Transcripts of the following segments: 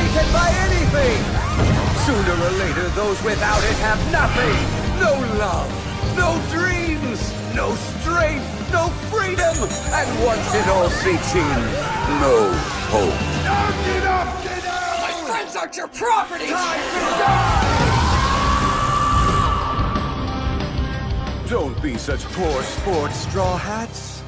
beaten by anything! Sooner or later, those without it have nothing! No love, no dreams, no strength, no freedom! And once it all sinks in, no hope. Get up! My friends aren't your property! Time to die! Don't be such poor sport, straw hats.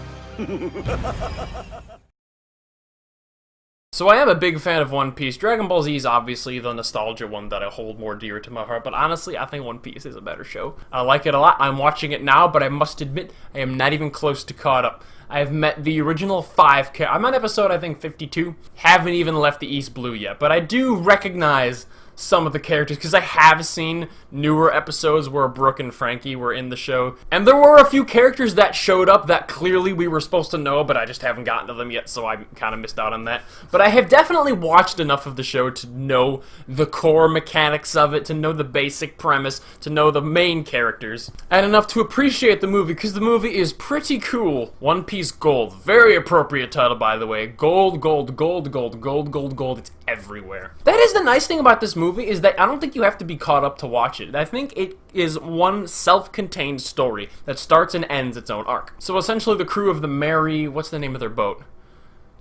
So I am a big fan of One Piece. Dragon Ball Z is obviously the nostalgia one that I hold more dear to my heart, but honestly, I think One Piece is a better show. I like it a lot. I'm watching it now, but I must admit, I am not even close to caught up. I have met the original 5 characters. I'm on episode, I think, 52. Haven't even left the East Blue yet, but I do recognize some of the characters, because I have seen newer episodes where Brooke and Frankie were in the show, and there were a few characters that showed up that clearly we were supposed to know, but I just haven't gotten to them yet, so I kind of missed out on that. But I have definitely watched enough of the show to know the core mechanics of it, to know the basic premise, to know the main characters, and enough to appreciate the movie, because the movie is pretty cool. One Piece Gold. Very appropriate title, by the way. Gold, gold, gold, gold, gold, gold, gold. It's everywhere. That is the nice thing about this movie, is that I don't think you have to be caught up to watch it. I think it is one self-contained story that starts and ends its own arc. So essentially the crew of the what's the name of their boat?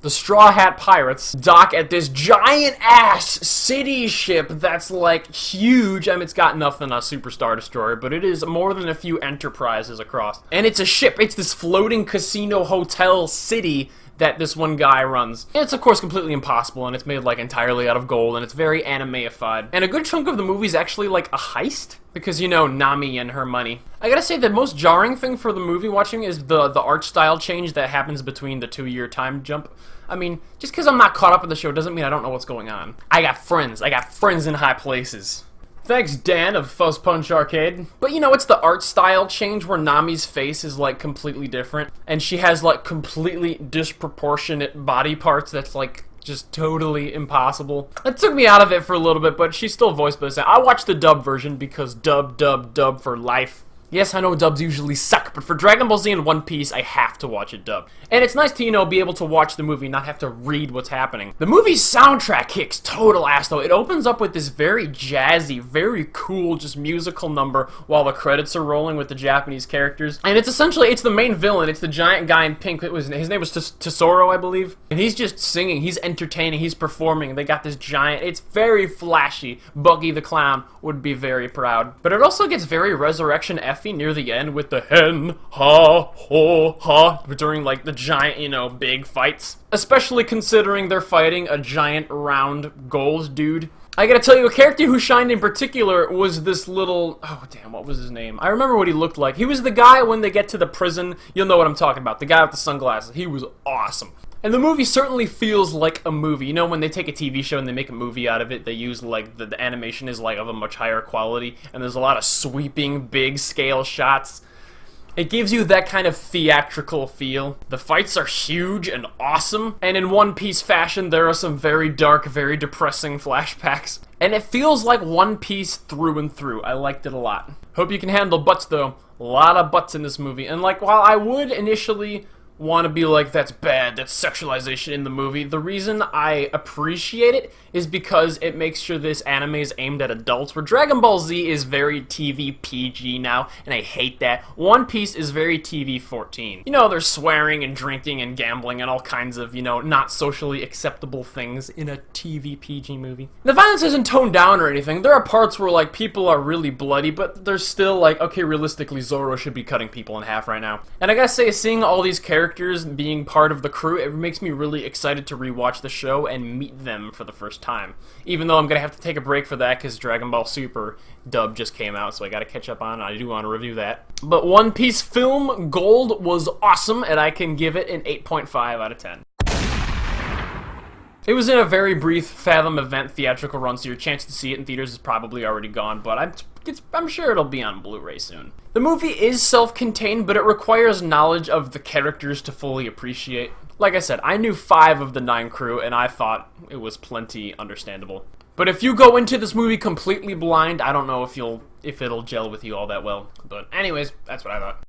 The Straw Hat Pirates dock at this giant-ass city ship that's, like, huge. I mean, it's got nothing on a Superstar Destroyer, but it is more than a few Enterprises across. And it's a ship. It's this floating casino hotel city that this one guy runs. And it's, of course, completely impossible, and it's made, like, entirely out of gold, and it's very anime-ified. And a good chunk of the movie is actually, like, a heist, because, you know, Nami and her money. I gotta say, the most jarring thing for the movie watching is the art style change that happens between the 2-year time jump. I mean, just because I'm not caught up in the show doesn't mean I don't know what's going on. I got friends in high places. Thanks, Dan of Fuzz Punch Arcade. But you know, it's the art style change where Nami's face is like completely different, and she has like completely disproportionate body parts that's like just totally impossible. It took me out of it for a little bit, but she's still voiced by the same. I watched the dub version because dub for life. Yes, I know dubs usually suck, but for Dragon Ball Z and One Piece, I have to watch it dubbed. And it's nice to, you know, be able to watch the movie, not have to read what's happening. The movie's soundtrack kicks total ass, though. It opens up with this very jazzy, very cool, just musical number while the credits are rolling with the Japanese characters. And it's essentially, it's the main villain. It's the giant guy in pink. His name was Tesoro, I believe. And he's just singing. He's entertaining. He's performing. They got this giant, it's very flashy. Buggy the Clown would be very proud. But it also gets very Resurrection F near the end with the hen, ha, ho, ha, during like the giant, you know, big fights. Especially considering they're fighting a giant round gold dude. I gotta tell you, a character who shined in particular was this little, oh damn, what was his name? I remember what he looked like. He was the guy when they get to the prison, you'll know what I'm talking about, the guy with the sunglasses. He was awesome. And the movie certainly feels like a movie. You know, when they take a TV show and they make a movie out of it, they use, like, the animation is, like, of a much higher quality, and there's a lot of sweeping, big-scale shots. It gives you that kind of theatrical feel. The fights are huge and awesome, and in One Piece fashion, there are some very dark, very depressing flashbacks. And it feels like One Piece through and through. I liked it a lot. Hope you can handle butts, though. A lot of butts in this movie. And, like, while I would initially want to be like, that's bad, that's sexualization in the movie, the reason I appreciate it is because it makes sure this anime is aimed at adults, where Dragon Ball Z is very TV PG now, and I hate that. One Piece is very TV 14. You know, there's swearing and drinking and gambling and all kinds of, you know, not socially acceptable things in a TV PG movie. The violence isn't toned down or anything. There are parts where, like, people are really bloody, but there's still, like, okay, realistically, Zoro should be cutting people in half right now. And I gotta say, seeing all these characters being part of the crew, it makes me really excited to rewatch the show and meet them for the first time. Even though I'm gonna have to take a break for that because Dragon Ball Super dub just came out, so I gotta catch up on it. I do want to review that. But One Piece Film Gold was awesome, and I can give it an 8.5 out of 10. It was in a very brief Fathom event theatrical run, so your chance to see it in theaters is probably already gone, but I'm sure it'll be on Blu-ray soon. The movie is self-contained, but it requires knowledge of the characters to fully appreciate. Like I said, I knew 5 of the 9 crew, and I thought it was plenty understandable. But if you go into this movie completely blind, I don't know if it'll gel with you all that well. But anyways, that's what I thought.